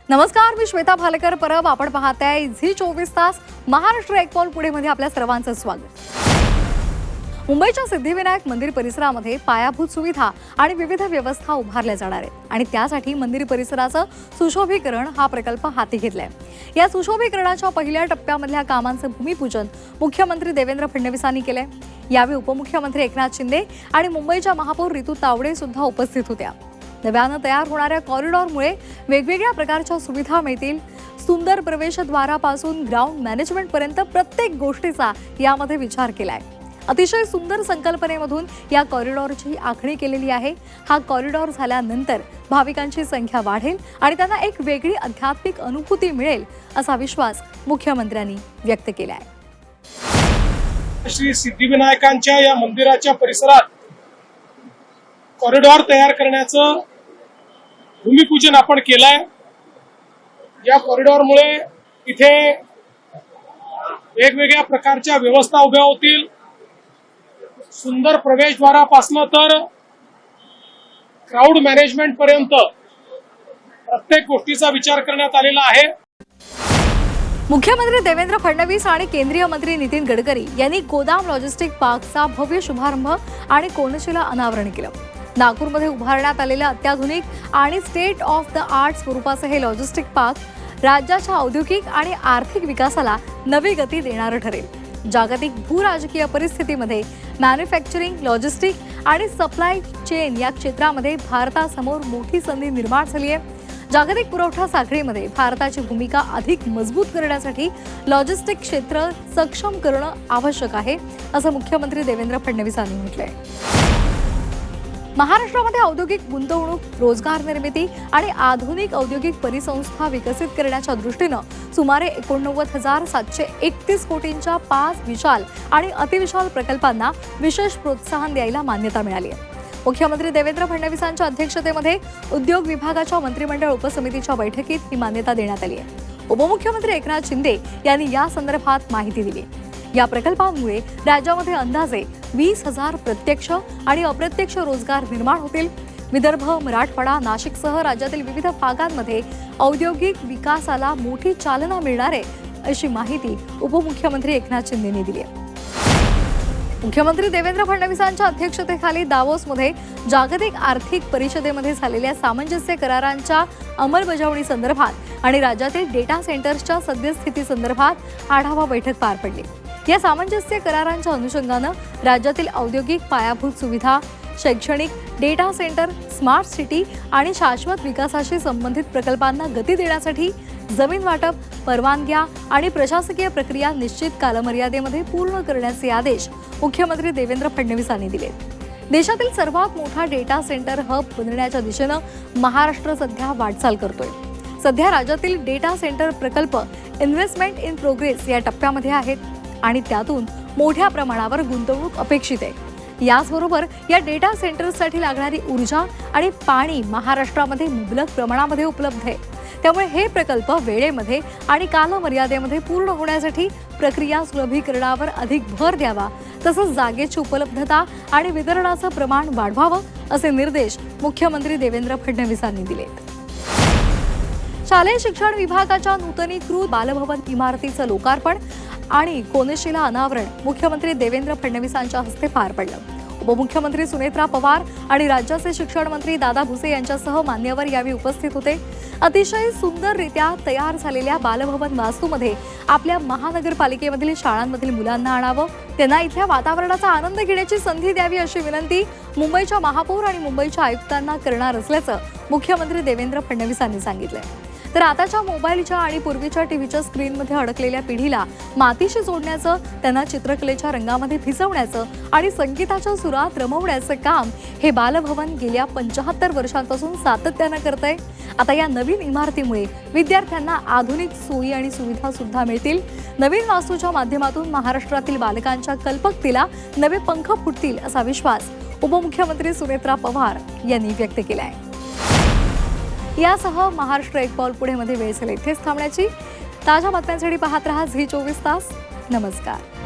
नमस्कार, मी श्वेता भालेकर परब. आपण पाहताय झी 24 तास. महाराष्ट्र एक पाऊल पुढे मध्ये आपल्या सर्वांचं स्वागत. मुंबईच्या सिद्धिविनायक मंदिर परिसरामध्ये पायाभूत सुविधा आणि विविध व्यवस्था उभारल्या जाणार आहेत आणि त्यासाठी मंदिर परिसराचं सुशोभीकरण हा प्रकल्प हाती घेतलाय. या सुशोभीकरणाच्या पहिल्या टप्प्यामधल्या कामांचं भूमिपूजन मुख्यमंत्री देवेंद्र फडणवीसांनी केलंय. यावेळी उपमुख्यमंत्री एकनाथ शिंदे आणि मुंबईच्या महापौर ऋतू तावडे सुद्धा उपस्थित होत्या. नव्यानं तयार होणाऱ्या कॉरिडॉरमुळे वेगवेगळ्या प्रकारच्या सुविधा मिळतील. सुंदर प्रवेशद्वारापासून ग्राउंड मॅनेजमेंटपर्यंत प्रत्येक गोष्टीचा यामध्ये विचार केलाय. अतिशय सुंदर संकल्पनेमधून या कॉरिडॉरची आखणी केलेली आहे. हा कॉरिडॉर झाल्यानंतर भाविकांची संख्या वाढेल आणि त्यांना एक वेगळी आध्यात्मिक अनुभूती मिळेल असा विश्वास मुख्यमंत्र्यांनी व्यक्त केला आहे. श्री सिद्धिविनायकांच्या या मंदिराच्या परिसरात कॉरिडॉर तयार करण्याचं भूमिपूजन आपण केलंय. या कॉरिडॉरमुळे इथे वेगवेगळ्या प्रकारच्या व्यवस्था उभ्या होतील. सुंदर प्रवेशद्वारापासून तर क्राऊड मॅनेजमेंट पर्यंत प्रत्येक गोष्टीचा विचार करण्यात आलेला आहे. मुख्यमंत्री देवेंद्र फडणवीस आणि केंद्रीय मंत्री नितीन गडकरी यांनी गोदाम लॉजिस्टिक पार्कचा भव्य शुभारंभ आणि कोनशिला अनावरण केलं. नागपूरमध्ये उभारण्यात आलेलं अत्याधुनिक आणि स्टेट ऑफ द आर्ट स्वरूपाचं हे लॉजिस्टिक पार्क राज्याच्या औद्योगिक आणि आर्थिक विकासाला नवी गती देणारं ठरेल. जागतिक भूराजकीय परिस्थितीमध्ये मॅन्युफॅक्चरिंग, लॉजिस्टिक आणि सप्लाय चेन या क्षेत्रामध्ये भारतासमोर मोठी संधी निर्माण झाली आहे. जागतिक पुरवठा साखळीमध्ये भारताची भूमिका अधिक मजबूत करण्यासाठी लॉजिस्टिक क्षेत्र सक्षम करणं आवश्यक आहे, असं मुख्यमंत्री देवेंद्र फडणवीसांनी म्हटलंय. महाराष्ट्रामध्ये औद्योगिक गुंतवणूक, रोजगार निर्मिती आणि आधुनिक औद्योगिक परिसंस्था विकसित करण्याच्या दृष्टीनं सुमारे 89,731 कोटींच्या 5 विशाल आणि अतिविशाल प्रकल्पांना विशेष प्रोत्साहन द्यायला मान्यता मिळाली आहे. मुख्यमंत्री देवेंद्र फडणवीसांच्या अध्यक्षतेमध्ये उद्योग विभागाच्या मंत्रिमंडळ उपसमितीच्या बैठकीत ही मान्यता देण्यात आली आहे. उपमुख्यमंत्री एकनाथ शिंदे यांनी या संदर्भात माहिती दिली. या प्रकल्पांमुळे राज्यामध्ये अंदाजे 20,000 प्रत्यक्ष आणि अप्रत्यक्ष रोजगार निर्माण होतील. विदर्भ, मराठवाडा, नाशिकसह राज्यातील विविध भागांमध्ये औद्योगिक विकासाला मोठी चालना मिळणार आहे, अशी माहिती उपमुख्यमंत्री एकनाथ शिंदेंनी दिली आहे. मुख्यमंत्री देवेंद्र फडणवीसांच्या अध्यक्षतेखाली दावोसमध्ये जागतिक आर्थिक परिषदेमध्ये झालेल्या सामंजस्य करारांच्या अंमलबजावणी संदर्भात आणि राज्यातील डेटा सेंटर्सच्या सद्यस्थिती संदर्भात आढावा बैठक पार पडली. या सामंजस्य करारांच्या अनुषंगानं राज्यातील औद्योगिक पायाभूत सुविधा, शैक्षणिक, डेटा सेंटर, स्मार्ट सिटी आणि शाश्वत विकासाशी संबंधित प्रकल्पांना गती देण्यासाठी जमीन वाटप, परवानग्या आणि प्रशासकीय प्रक्रिया निश्चित कालमर्यादेमध्ये पूर्ण करण्याचे आदेश मुख्यमंत्री देवेंद्र फडणवीसांनी दिले. देशातील सर्वात मोठा डेटा सेंटर हब बनण्याच्या दिशेनं महाराष्ट्र सध्या वाटचाल करतोय. सध्या राज्यातील डेटा सेंटर प्रकल्प इन्व्हेस्टमेंट इन प्रोग्रेस या टप्प्यामध्ये आहेत आणि त्यातून मोठ्या प्रमाणावर गुंतवणूक अपेक्षित आहे. याचबरोबर या डेटा सेंटर्ससाठी लागणारी ऊर्जा आणि पाणी महाराष्ट्रामध्ये मुबलक प्रमाणामध्ये उपलब्ध आहे. त्यामुळे हे प्रकल्प वेळेमध्ये आणि कालमर्यादेमध्ये पूर्ण होण्यासाठी प्रक्रिया सुलभीकरणावर अधिक भर द्यावा, तसंच जागेची उपलब्धता आणि वितरणाचं प्रमाण वाढवावं, असे निर्देश मुख्यमंत्री देवेंद्र फडणवीसांनी दिले. शालेय शिक्षण विभागाच्या नूतनीकृत बालभवन इमारतीचं लोकार्पण आणि कोनशिला अनावरण मुख्यमंत्री देवेंद्र फडणवीसांच्या हस्ते पार पडलं. उपमुख्यमंत्री सुनेत्रा पवार आणि राज्याचे शिक्षण मंत्री दादा भुसे यांच्यासह मान्यवर यावेळी उपस्थित होते. अतिशय सुंदररित्या तयार झालेल्या बालभवन वास्तूमध्ये आपल्या महानगरपालिकेमधील शाळांमधील मुलांना आणावं, त्यांना इथल्या वातावरणाचा आनंद घेण्याची संधी द्यावी, अशी विनंती मुंबईच्या महापौर आणि मुंबईच्या आयुक्तांना करणार असल्याचं मुख्यमंत्री देवेंद्र फडणवीसांनी सांगितलंय. तर आताच्या मोबाईलच्या आणि पूर्वीच्या टीव्हीच्या स्क्रीनमध्ये अडकलेल्या पिढीला मातीशी जोडण्याचं, त्यांना चित्रकलेच्या रंगामध्ये भिजवण्याचं आणि संगीताच्या सुरात रमवण्याचं काम हे बालभवन गेल्या 75 वर्षांपासून सातत्यानं करतंय. आता या नवीन इमारतीमुळे विद्यार्थ्यांना आधुनिक सोयी आणि सुविधा सुद्धा मिळतील. नवीन वास्तूच्या माध्यमातून महाराष्ट्रातील बालकांच्या कल्पकतेला नवे पंख फुटतील, असा विश्वास उपमुख्यमंत्री सुनेत्रा पवार यांनी व्यक्त केला आहे. यासह महाराष्ट्र एक पाऊल पुढे मध्ये वेळ झाली इथेच थांबण्याची. ताज्या बातम्यांसाठी पाहत रहा झी 24 तास. नमस्कार.